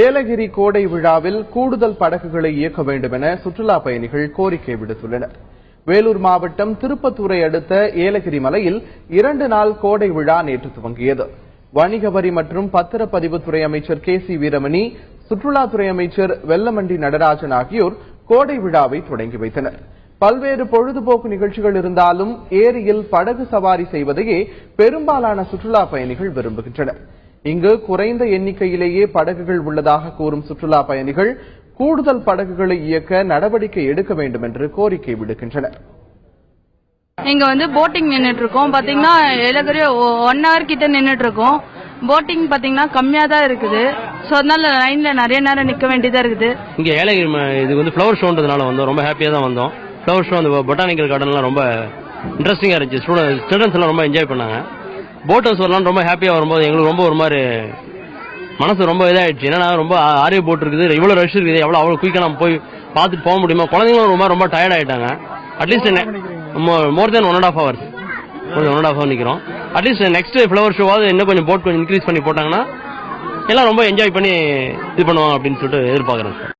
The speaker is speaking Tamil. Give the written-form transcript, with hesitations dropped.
ஏலகிரி கோடை விழாவில் கூடுதல் படகுகளை இயக்க வேண்டும் என சுற்றுலா பயணிகள் கோரிக்கை விடுத்துள்ளனர். வேலூர் மாவட்டம் திருப்பத்தூரை அடுத்த ஏலகிரி மலையில் 2 நாள் கோடை விழா நேற்று துவங்கியது. வணிக வரி மற்றும் பத்திரப்பதிவுத்துறை அமைச்சர் KC வீரமணி, சுற்றுலாத்துறை அமைச்சர் வெல்லமண்டி நடராஜன் ஆகியோர் கோடை விழாவை தொடங்கி வைத்தனர். பல்வேறு பொழுதுபோக்கு நிகழ்ச்சிகள் இருந்தாலும் ஏரியில் படகு சவாரி செய்வதையே பெரும்பாலான சுற்றுலா பயணிகள் விரும்புகின்றனர். இங்கு குறைந்த எண்ணிக்கையிலேயே படகுகள் உள்ளதாக கூறும் சுற்றுலா பயணிகள் கூடுதல் படகுகளை இயக்க நடவடிக்கை எடுக்க வேண்டும் என்று கோரிக்கை விடுக்கின்றனர். இங்க போட்டிங் நின்னுட்டு இருக்கோம். பாத்தீங்கன்னா ஏலகிரி 1 hour கிட்ட நின்னுட்டு இருக்கோம். போட்டிங் பாத்தீங்கன்னா கம்மியா தான் இருக்குது. சோ அதனால லைன்ல நிறைய நேரம் நிக்க வேண்டியதா இருக்குது. இங்க ஏலகிரி இது ஃப்ளவர் ஷோன்றதுனால வந்தோம். ரொம்ப ஹாப்பியா தான் வந்தோம். ஃப்ளவர் ஷோ, அந்த பொட்டானிக்கல் கார்டன்லாம் ரொம்ப இன்ட்ரெஸ்டிங்கா இருந்துச்சு. ஸ்டூடெண்ட்ஸ் எல்லாம் ரொம்ப என்ஜாய் பண்ணாங்க. போட் ஹவுஸ் வரலாம் ரொம்ப ஹாப்பியா வரும்போது எங்களுக்கு ரொம்ப ஒரு மாதிரி மனசு ரொம்ப இதாயிடுச்சு. ஏன்னா ரொம்ப ஆரிய போட் இருக்குது, இவ்வளவு ரஷ் இருக்குது, அவ்வளவு குயிக்கா நம்ம போய் பார்த்துட்டு போக முடியுமா? குழந்தைங்களும் ரொம்ப டயர்ட் ஆயிட்டாங்க. அட்லீஸ்ட் மோர் தென் 1.5 hours நிக்கிறோம். அட்லீஸ்ட் நெக்ஸ்ட் ஃப்ளவர் ஷோவாவது இன்னும் கொஞ்சம் போட் கொஞ்சம் இன்க்ரீஸ் பண்ணி போட்டாங்கன்னா எல்லாம் ரொம்ப என்ஜாய் பண்ணி இது பண்ணுவாங்க அப்படின்னு சொல்லிட்டு எதிர்பார்க்குறேன்.